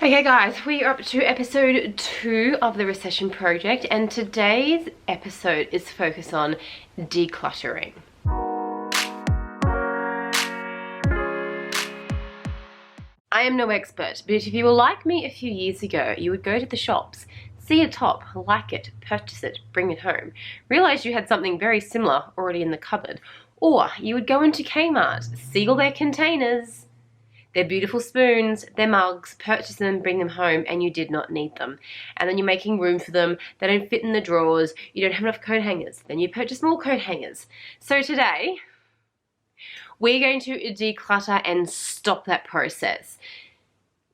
Okay guys, we are up to episode 2 of the Recession Project, and today's episode is focused on decluttering. I am no expert, but if you were like me a few years ago, you would go to the shops, see a top, like it, purchase it, bring it home, realize you had something very similar already in the cupboard, or you would go into Kmart, see all their containers, their beautiful spoons, their mugs, purchase them, bring them home, and you did not need them. And then you're making room for them, they don't fit in the drawers, you don't have enough coat hangers, then you purchase more coat hangers. So today, we're going to declutter and stop that process.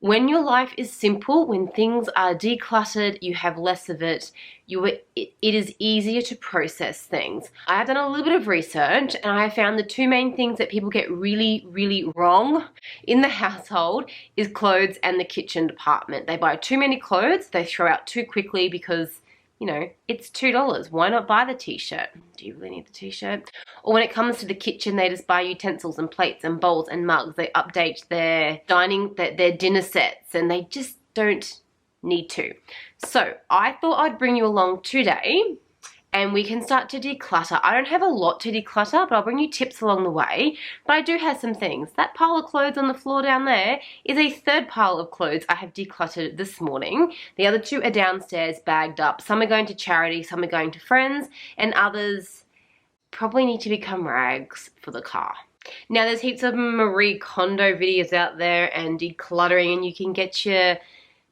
When your life is simple, when things are decluttered, you have less of it, it is easier to process things. I have done a little bit of research and I have found the two main things that people get really wrong in the household is clothes and the kitchen department. They buy too many clothes, they throw out too quickly because, you know, it's $2. Why not buy the t-shirt? Do you really need the t-shirt? Or when it comes to the kitchen, they just buy utensils and plates and bowls and mugs. They update their their dinner sets, and they just don't need to. So I thought I'd bring you along today and we can start to declutter. I don't have a lot to declutter, but I'll bring you tips along the way. But I do have some things. That pile of clothes on the floor down there is a third pile of clothes I have decluttered this morning. The other two are downstairs bagged up. Some are going to charity, some are going to friends, and others probably need to become rags for the car. Now there's heaps of Marie Kondo videos out there and decluttering, and you can get your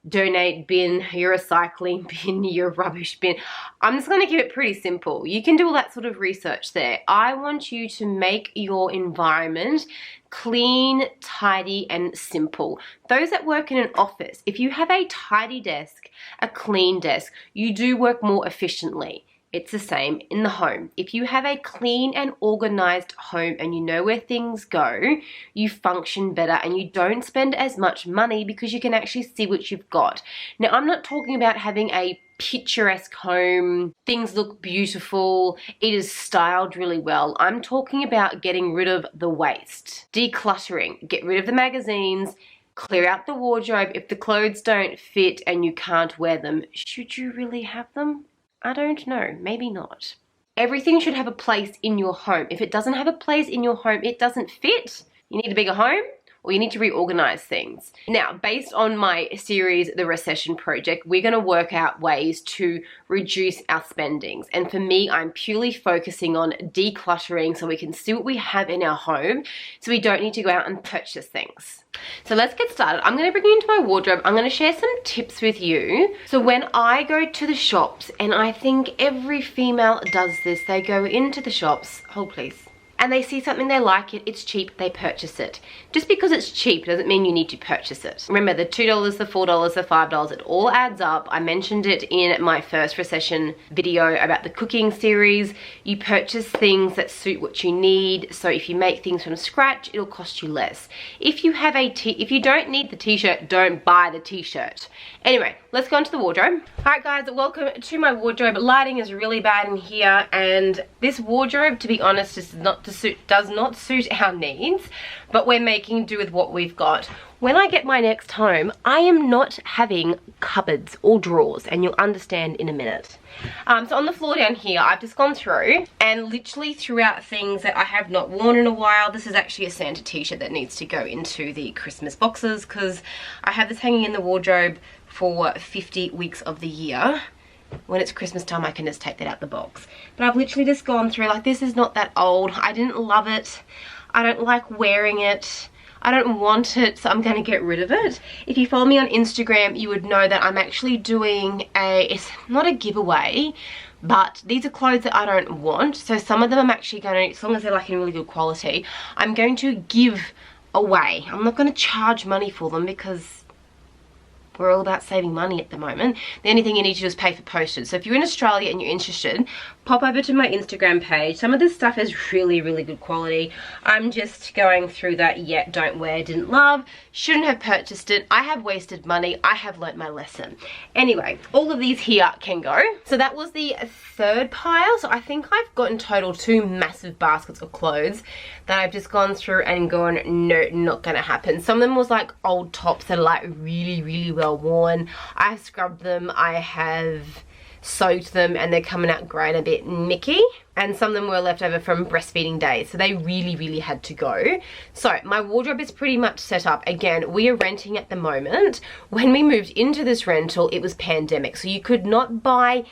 donate bin, your recycling bin, your rubbish bin. I'm just going to keep it pretty simple. You can do all that sort of research there. I want you to make your environment clean, tidy, and simple. Those that work in an office, if you have a tidy desk, a clean desk, you do work more efficiently. It's the same in the home. If you have a clean and organized home and you know where things go, you function better and you don't spend as much money because you can actually see what you've got. Now, I'm not talking about having a picturesque home, things look beautiful, it is styled really well. I'm talking about getting rid of the waste. Decluttering, get rid of the magazines, clear out the wardrobe. If the clothes don't fit and you can't wear them, should you really have them? I don't know, maybe not. Everything should have a place in your home. If it doesn't have a place in your home, it doesn't fit. You need a bigger home, or you need to reorganize things. Now, based on my series, The Recession Project, we're gonna work out ways to reduce our spendings. And for me, I'm purely focusing on decluttering so we can see what we have in our home so we don't need to go out and purchase things. So let's get started. I'm gonna bring you into my wardrobe. I'm gonna share some tips with you. So when I go to the shops, and I think every female does this, they go into the shops, hold please, and they see something, they like it, it's cheap, they purchase it. Just because it's cheap doesn't mean you need to purchase it. Remember, the $2, the $4, the $5, it all adds up. I mentioned it in my first recession video about the cooking series. You purchase things that suit what you need. So if you make things from scratch, it'll cost you less. If you have if you don't need the t-shirt, don't buy the t-shirt. Anyway, let's go into the wardrobe. All right guys, welcome to my wardrobe. Lighting is really bad in here, and this wardrobe, to be honest, does not suit our needs, but we're making do with what we've got. When I get my next home, I am not having cupboards or drawers, and you'll understand in a minute. So on the floor down here, I've just gone through and literally threw out things that I have not worn in a while. This is actually a Santa t-shirt that needs to go into the Christmas boxes because I have this hanging in the wardrobe for 50 weeks of the year. When it's Christmas time, I can just take that out the box. But I've literally just gone through, like, this is not that old. I didn't love it. I don't like wearing it. I don't want it, so I'm going to get rid of it. If you follow me on Instagram, you would know that I'm actually doing it's not a giveaway, but these are clothes that I don't want. So some of them I'm actually going to, as long as they're like in really good quality, I'm going to give away. I'm not going to charge money for them because we're all about saving money at the moment. The only thing you need to do is pay for postage. So if you're in Australia and you're interested, pop over to my Instagram page. Some of this stuff is really good quality. I'm just going through that yet don't wear, didn't love, shouldn't have purchased it. I have wasted money. I have learnt my lesson. Anyway, all of these here can go. So that was the third pile. So I think I've got in total 2 massive baskets of clothes that I've just gone through and gone, no, not gonna happen. Some of them was like old tops that are like really well well worn. I've scrubbed them, I have soaked them, and they're coming out grey and a bit nicky, and some of them were left over from breastfeeding days, so they really had to go. So my wardrobe is pretty much set up. Again, we are renting at the moment. When we moved into this rental, it was pandemic, so you could not buy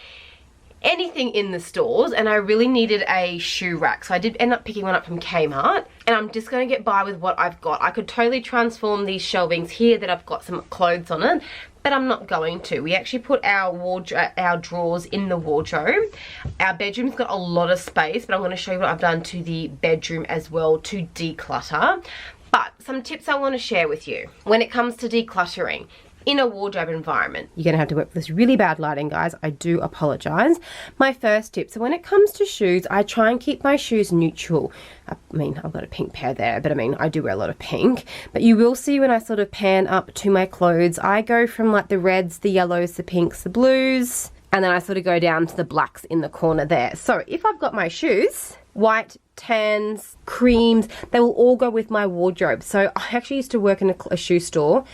anything in the stores, and I really needed a shoe rack, so I did end up picking one up from Kmart, and I'm just going to get by with what I've got. I could totally transform these shelvings here that I've got some clothes on it, but I'm not going to. We actually put our wardrobe, our drawers in the wardrobe. Our bedroom's got a lot of space, but I'm going to show you what I've done to the bedroom as well to declutter. But some tips I want to share with you when it comes to decluttering in a wardrobe environment. You're gonna have to work with this really bad lighting, guys. I do apologize. My first tip, so when it comes to shoes, I try and keep my shoes neutral. I mean, I've got a pink pair there, but I mean, I do wear a lot of pink. But you will see when I sort of pan up to my clothes, I go from like the reds, the yellows, the pinks, the blues, and then I sort of go down to the blacks in the corner there. So if I've got my shoes, white, tans, creams, they will all go with my wardrobe. So I actually used to work in a shoe store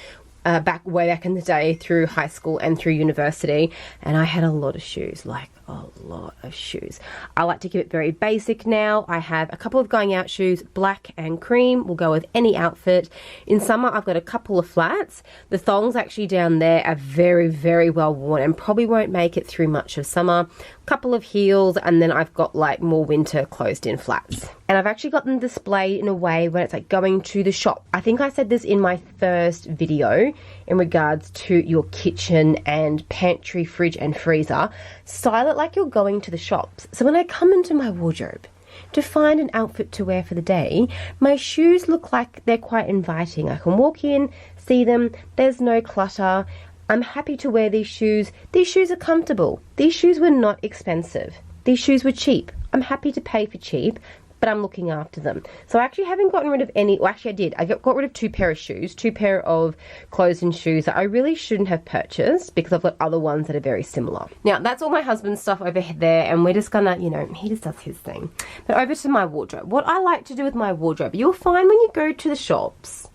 way back in the day through high school and through university, and I had a lot of shoes, like a lot of shoes. I like to keep it very basic now. I have a couple of going out shoes, black and cream, will go with any outfit. In summer, I've got a couple of flats. The thongs actually down there are very well worn and probably won't make it through much of summer. Couple of heels, and then I've got like more winter closed in flats. And I've actually got them displayed in a way where it's like going to the shop. I think I said this in my first video in regards to your kitchen and pantry, fridge and freezer. Style it like you're going to the shops. So when I come into my wardrobe to find an outfit to wear for the day, my shoes look like they're quite inviting. I can walk in, see them, there's no clutter. I'm happy to wear these shoes. These shoes are comfortable. These shoes were not expensive. These shoes were cheap. I'm happy to pay for cheap, but I'm looking after them. So I actually haven't gotten rid of any, well actually I did. I got rid of two pair of shoes, two pair of clothes and shoes that I really shouldn't have purchased because I've got other ones that are very similar. Now that's all my husband's stuff over there, and we're just gonna, you know, he just does his thing. But over to my wardrobe. What I like to do with my wardrobe, you'll find when you go to the shops,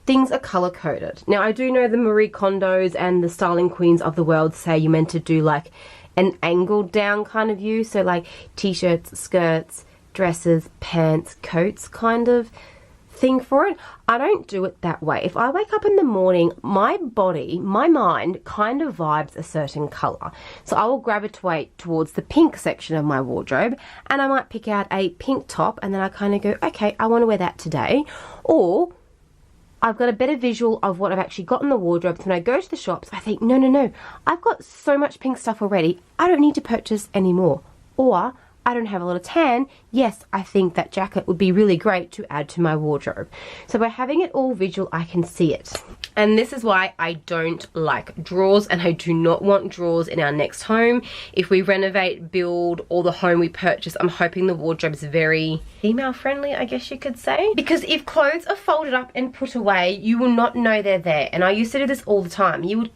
things are color coded. Now I do know the Marie Kondos and the styling queens of the world say you're meant to do like an angled down kind of view, so like t-shirts, skirts, dresses, pants, coats kind of thing for it. I don't do it that way. If I wake up in the morning, my body, my mind kind of vibes a certain color. So I will gravitate towards the pink section of my wardrobe, and I might pick out a pink top, and then I kind of go, okay, I want to wear that today. Or I've got a better visual of what I've actually got in the wardrobe. So when I go to the shops, I think, no, I've got so much pink stuff already. I don't need to purchase any more. Or I don't have a lot of tan. Yes, I think that jacket would be really great to add to my wardrobe. So by having it all visual, I can see it. And this is why I don't like drawers, and I do not want drawers in our next home. If we renovate, build, or the home we purchase, I'm hoping the wardrobe is very female friendly, I guess you could say. Because if clothes are folded up and put away, you will not know they're there. And I used to do this all the time. You would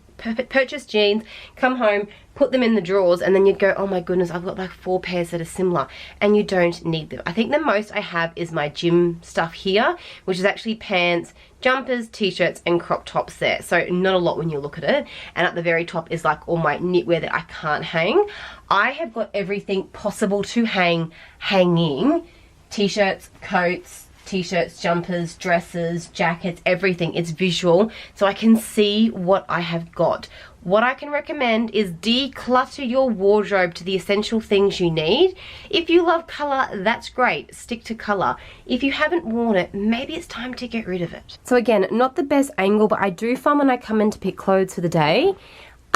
purchase jeans, come home, put them in the drawers, and then you'd go, oh my goodness, I've got like 4 pairs that are similar, and you don't need them. I think the most I have is my gym stuff here, which is actually pants, jumpers, t-shirts and crop tops there. So not a lot when you look at it. And at the very top is like all my knitwear that I can't hang. I have got everything possible to hanging, t-shirts, coats, t-shirts, jumpers, dresses, jackets, everything. It's visual, so I can see what I have got. What I can recommend is declutter your wardrobe to the essential things you need. If you love color, that's great. Stick to color. If you haven't worn it, maybe it's time to get rid of it. So again, not the best angle, but I do find when I come in to pick clothes for the day,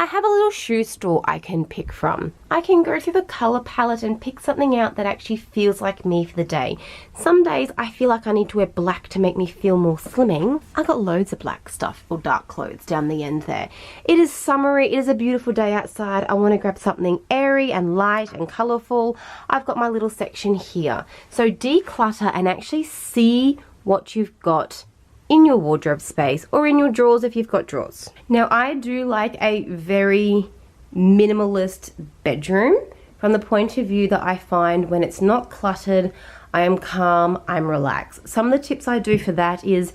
I have a little shoe store I can pick from. I can go through the color palette and pick something out that actually feels like me for the day. Some days I feel like I need to wear black to make me feel more slimming. I got loads of black stuff or dark clothes down the end there. It is summery, it is a beautiful day outside. I want to grab something airy and light and colorful. I've got my little section here. So declutter and actually see what you've got in your wardrobe space or in your drawers if you've got drawers. Now I do like a very minimalist bedroom from the point of view that I find when it's not cluttered, I am calm, I'm relaxed. Some of the tips I do for that is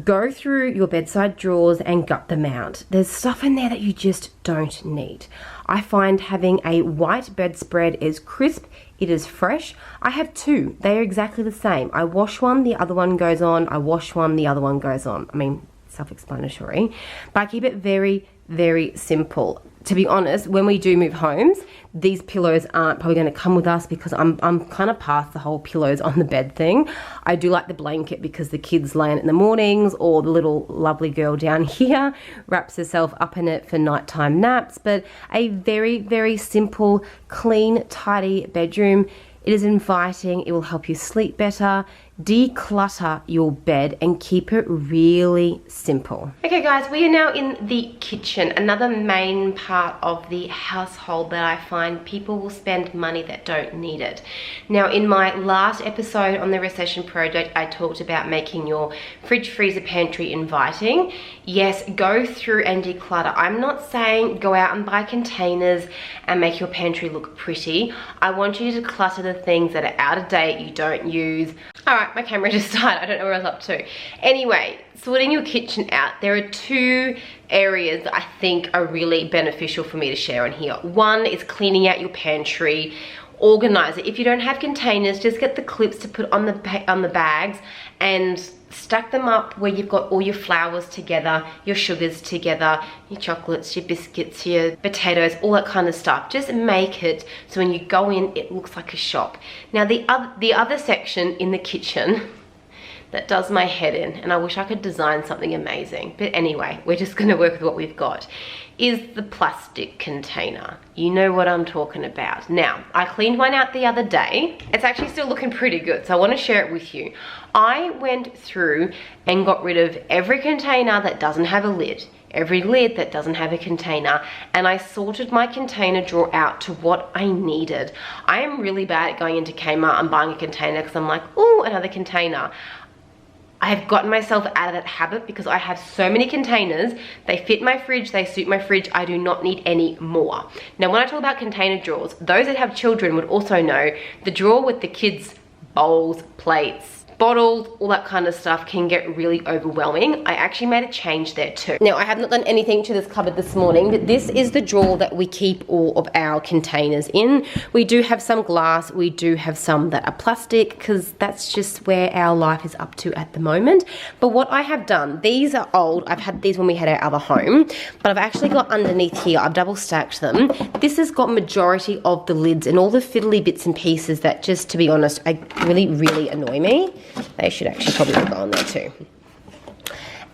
Go through your bedside drawers and gut them out. There's stuff in there that you just don't need. I find having a white bedspread is crisp, it is fresh. I have two, they are exactly the same. I wash one, the other one goes on. I wash one, the other one goes on. I mean, self-explanatory, but I keep it very, very simple. To be honest, when we do move homes, these pillows aren't probably going to come with us because I'm kind of past the whole pillows on the bed thing. I do like the blanket because the kids lay in it in the mornings, or the little lovely girl down here wraps herself up in it for nighttime naps. But a very, very simple, clean, tidy bedroom. It is inviting. It will help you sleep better. Declutter your bed and keep it really simple. Okay guys, we are now in the kitchen, another main part of the household that I find people will spend money that don't need it. Now, in my last episode on the Recession Project, I talked about making your fridge, freezer, pantry inviting. Yes, go through and declutter. I'm not saying go out and buy containers and make your pantry look pretty. I want you to declutter the things that are out of date, you don't use. All right, my camera just died. I don't know where I was up to. Anyway, sorting your kitchen out, there are two areas that I think are really beneficial for me to share on here. One is cleaning out your pantry. Organize it. If you don't have containers, just get the clips to put on the bags and stack them up where you've got all your flours together, your sugars together, your chocolates, your biscuits, your potatoes, all that kind of stuff. Just make it so when you go in, it looks like a shop. Now, the other section in the kitchen that does my head in, and I wish I could design something amazing, but anyway, we're just gonna work with what we've got, is the plastic container. You know what I'm talking about. Now, I cleaned mine out the other day. It's actually still looking pretty good, so I wanna share it with you. I went through and got rid of every container that doesn't have a lid, every lid that doesn't have a container, and I sorted my container drawer out to what I needed. I am really bad at going into Kmart and buying a container because I'm like, oh, another container. I have gotten myself out of that habit because I have so many containers. They fit my fridge, they suit my fridge. I do not need any more. Now, when I talk about container drawers, those that have children would also know the drawer with the kids' bowls, plates, bottles, all that kind of stuff can get really overwhelming. I actually made a change there too. Now, I have not done anything to this cupboard this morning, but this is the drawer that we keep all of our containers in. We do have some glass, we do have some that are plastic because that's just where our life is up to at the moment. But what I have done, these are old. I've had these when we had our other home, but I've actually got underneath here, I've double stacked them. This has got majority of the lids and all the fiddly bits and pieces that, just to be honest, really, really annoy me. They should actually probably go on there too.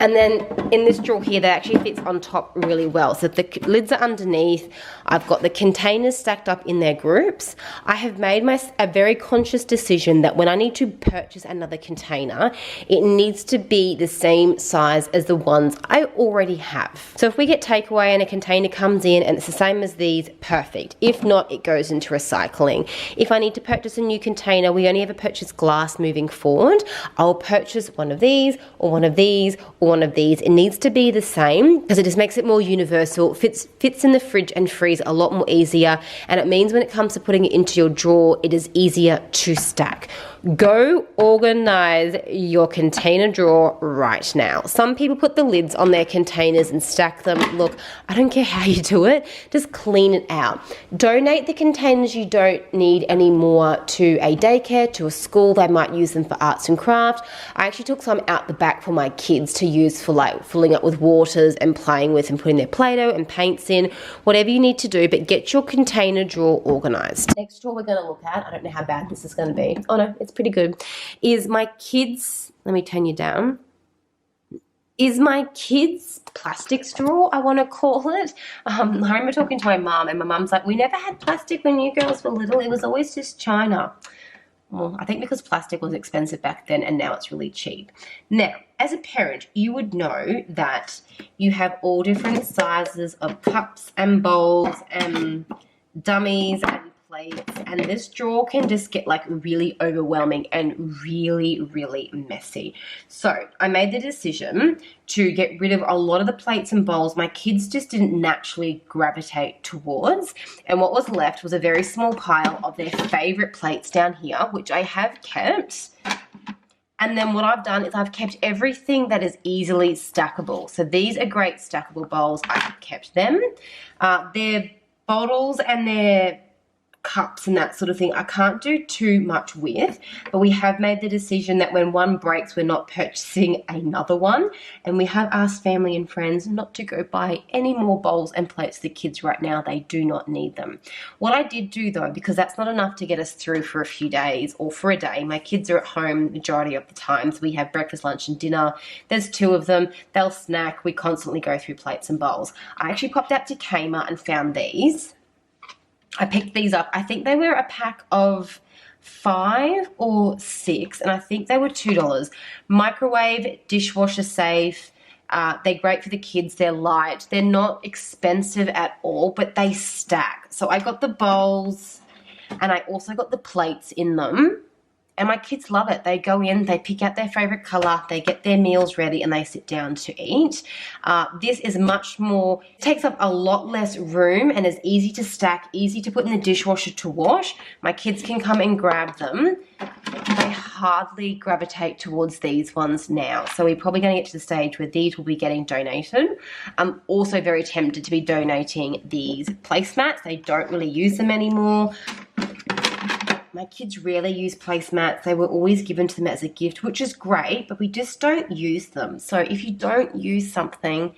And then in this drawer here, that actually fits on top really well. So the lids are underneath. I've got the containers stacked up in their groups. I have made a very conscious decision that when I need to purchase another container, it needs to be the same size as the ones I already have. So if we get takeaway and a container comes in and it's the same as these, perfect. If not, it goes into recycling. If I need to purchase a new container, we only ever purchase glass moving forward. I'll purchase one of these or one of these or one of these. It needs to be the same because it just makes it more universal. Fits in the fridge and freeze a lot more easier, and it means when it comes to putting it into your drawer, it is easier to stack. Go organize your container drawer right now. Some people put the lids on their containers and stack them. Look, I don't care how you do it, just clean it out. Donate the containers you don't need anymore to a daycare, to a school. They might use them for arts and crafts. I actually took some out the back for my kids to use for like filling up with waters and playing with and putting their Play-Doh and paints in, whatever you need to do, but get your container drawer organized. Next drawer we're going to look at, I don't know how bad this is going to be. Oh no, it's pretty good, is my kids, let me turn you down, is my kids' plastic straw, I want to call it. I remember talking to my mum, and my mum's like, we never had plastic when you girls were little, it was always just China. Well, I think because plastic was expensive back then and now it's really cheap. Now, as a parent, you would know that you have all different sizes of cups and bowls and dummies and plates, and this drawer can just get like really overwhelming and really, really messy. So I made the decision to get rid of a lot of the plates and bowls my kids just didn't naturally gravitate towards, and what was left was a very small pile of their favorite plates down here, which I have kept. And then what I've done is I've kept everything that is easily stackable. So these are great stackable bowls. I have kept them. They're bottles and they're cups and that sort of thing I can't do too much with, but we have made the decision that when one breaks, we're not purchasing another one, and we have asked family and friends not to go buy any more bowls and plates for the kids right now. They do not need them. What I did do though, because that's not enough to get us through for a few days or for a day, my kids are at home majority of the time, so we have breakfast, lunch and dinner. There's 2 of them, they'll snack, we constantly go through plates and bowls. I actually popped out to Kmart and found these. I picked these up. I think they were a pack of 5 or 6, and I think they were $2. Microwave, dishwasher safe. They're great for the kids. They're light. They're not expensive at all, but they stack. So I got the bowls, and I also got the plates in them. And my kids love it. They go in, they pick out their favorite color, they get their meals ready, and they sit down to eat. This is much more, it takes up a lot less room and is easy to stack, easy to put in the dishwasher to wash. My kids can come and grab them. They hardly gravitate towards these ones now. So we're probably going to get to the stage where these will be getting donated. I'm also very tempted to be donating these placemats. They don't really use them anymore. My kids rarely use placemats. They were always given to them as a gift, which is great, but we just don't use them. So if you don't use something,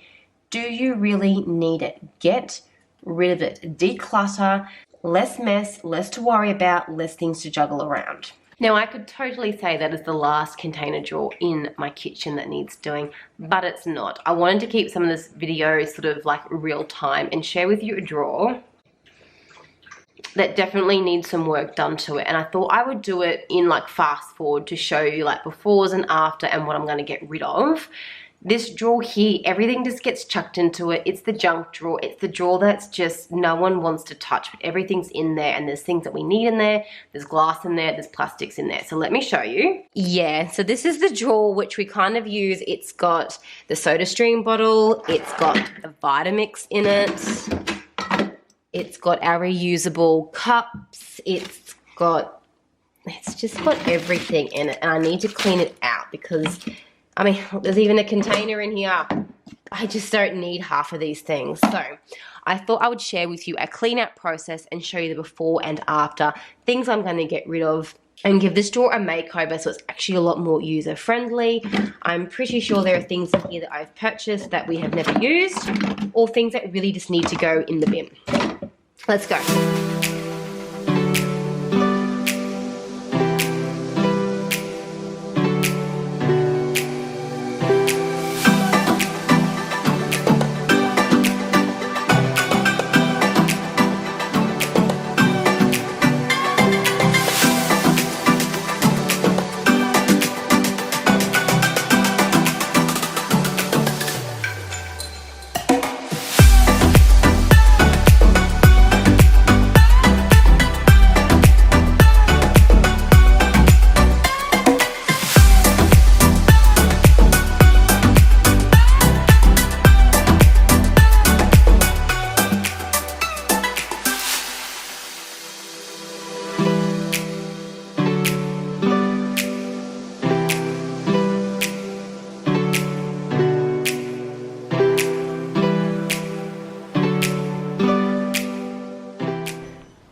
do you really need it? Get rid of it. Declutter, less mess, less to worry about, less things to juggle around. Now, I could totally say that is the last container drawer in my kitchen that needs doing, but it's not. I wanted to keep some of this video sort of like real time and share with you a drawer that definitely needs some work done to it, and I thought I would do it in like fast forward to show you like befores and after and what I'm going to get rid of. This drawer here, everything just gets chucked into it. It's the junk drawer. It's the drawer that's just no one wants to touch, but everything's in there, and there's things that we need in there. There's glass in there. There's plastics in there. So let me show you. Yeah, so this is the drawer which we kind of use. It's got the soda stream bottle. It's got the Vitamix in it. It's got our reusable cups. It's just got everything in it, and I need to clean it out because, I mean, there's even a container in here. I just don't need half of these things. So I thought I would share with you a clean out process and show you the before and after, things I'm going to get rid of, and give this drawer a makeover so it's actually a lot more user friendly. I'm pretty sure there are things in here that I've purchased that we have never used, or things that really just need to go in the bin. Let's go.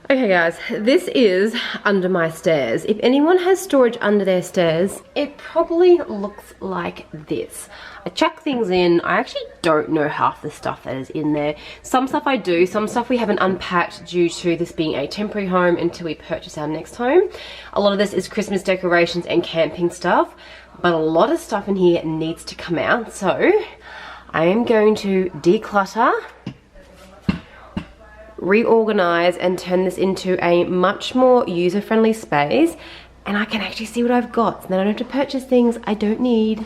Okay guys, this is under my stairs. If anyone has storage under their stairs, it probably looks like this. I chuck things in. I actually don't know half the stuff that is in there. Some stuff I do, some stuff we haven't unpacked due to this being a temporary home until we purchase our next home. A lot of this is Christmas decorations and camping stuff, but a lot of stuff in here needs to come out. So I am going to declutter, reorganize, and turn this into a much more user-friendly space, and I can actually see what I've got, so then I don't have to purchase things I don't need.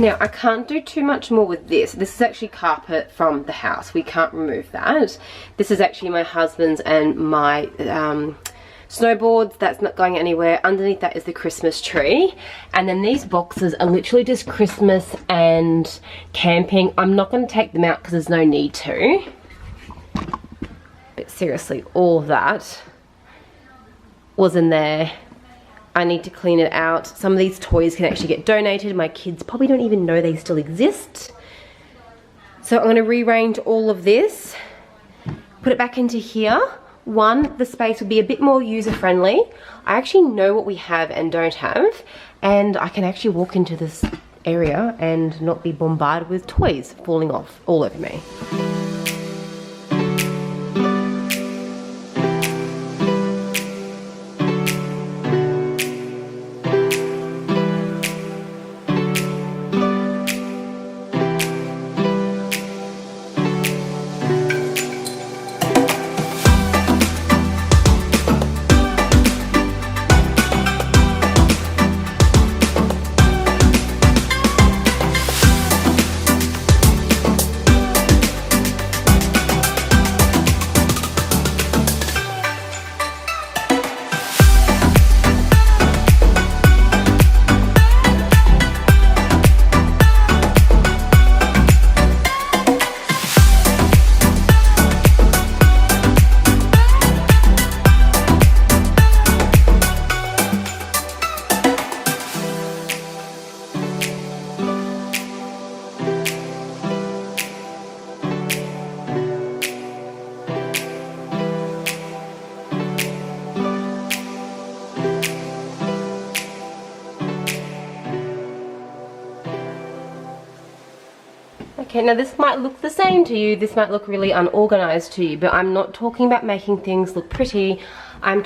Now, I can't do too much more with this. This is actually carpet from the house. We can't remove that. This is actually my husband's and my snowboards. That's not going anywhere. Underneath that is the Christmas tree. And then these boxes are literally just Christmas and camping. I'm not going to take them out because there's no need to. But seriously, all of that was in there. I need to clean it out. Some of these toys can actually get donated. My kids probably don't even know they still exist. So I'm going to rearrange all of this, put it back into here. One, the space will be a bit more user-friendly. I actually know what we have and don't have, and I can actually walk into this area and not be bombarded with toys falling off all over me. Okay, now this might look the same to you, this might look really unorganized to you, but I'm not talking about making things look pretty. I'm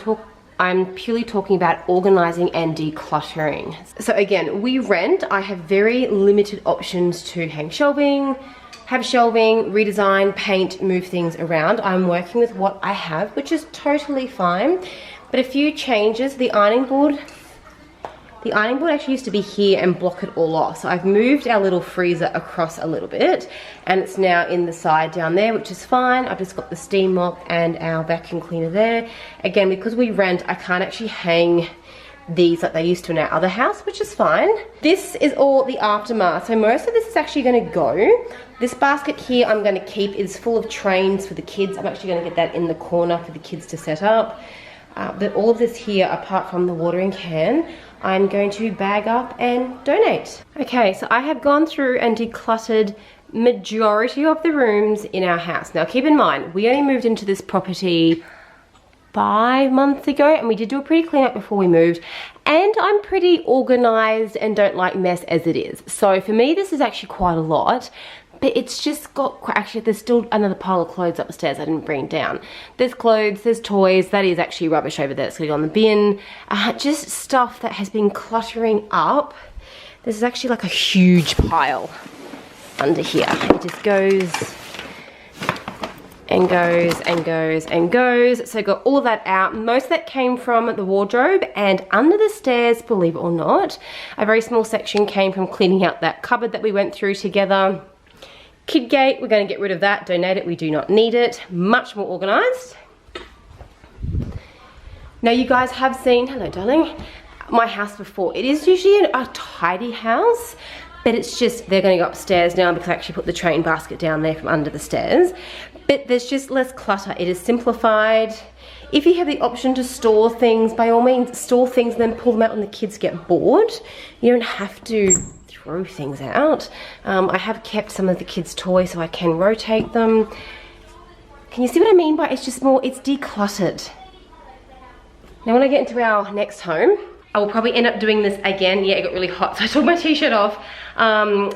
purely talking about organizing and decluttering. So again, we rent. I have very limited options to hang shelving, have shelving, redesign, paint, move things around. I'm working with what I have, which is totally fine. But a few changes. The ironing board actually used to be here and block it all off. So I've moved our little freezer across a little bit and it's now in the side down there, which is fine. I've just got the steam mop and our vacuum cleaner there. Again, because we rent, I can't actually hang these like they used to in our other house, which is fine. This is all the aftermath. So most of this is actually gonna go. This basket here I'm gonna keep. Is full of trains for the kids. I'm actually gonna get that in the corner for the kids to set up. But all of this here, apart from the watering can, I'm going to bag up and donate. Okay, so I have gone through and decluttered majority of the rooms in our house. Now keep in mind, we only moved into this property 5 months ago and we did do a pretty clean up before we moved, and I'm pretty organized and don't like mess as it is. So for me this is actually quite a lot, but it's just got, actually there's still another pile of clothes upstairs I didn't bring down. There's clothes, there's toys, that is actually rubbish over there, it's gonna go on the bin. Just stuff that has been cluttering up. This is actually like a huge pile under here. It just goes and goes and goes and goes. So I got all of that out. Most of that came from the wardrobe, and under the stairs, believe it or not, a very small section came from cleaning out that cupboard that we went through together. Kid gate, we're going to get rid of that, donate it, we do not need it. Much more organized. Now you guys have seen, hello darling, my house before. It is usually a tidy house, but it's just, they're going to go upstairs now because I actually put the train basket down there from under the stairs. But there's just less clutter. It is simplified. If you have the option to store things, by all means store things and then pull them out when the kids get bored. You don't have to throw things out. I have kept some of the kids' toys so I can rotate them. Can you see what I mean by it's just more, it's decluttered. Now when I get into our next home, I will probably end up doing this again. Yeah, it got really hot, so I took my t-shirt off.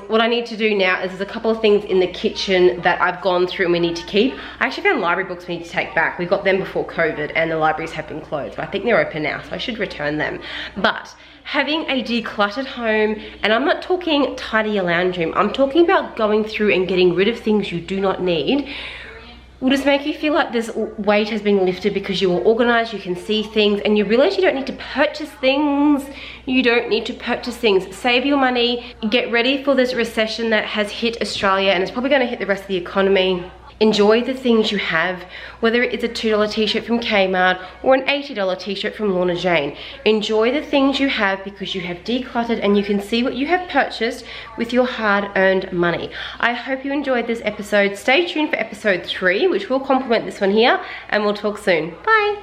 What I need to do now is there's a couple of things in the kitchen that I've gone through and we need to keep. I actually found library books we need to take back. We got them before COVID and the libraries have been closed, but I think they're open now, so I should return them. But having a decluttered home, and I'm not talking tidy your lounge room, I'm talking about going through and getting rid of things you do not need, will just make you feel like this weight has been lifted because you are organized, you can see things, and you realize you don't need to purchase things. You don't need to purchase things. Save your money, get ready for this recession that has hit Australia and it's probably gonna hit the rest of the economy. Enjoy the things you have, whether it is a $2 t-shirt from Kmart or an $80 t-shirt from Lorna Jane. Enjoy the things you have because you have decluttered and you can see what you have purchased with your hard-earned money. I hope you enjoyed this episode. Stay tuned for episode 3, which will complement this one here, and we'll talk soon. Bye.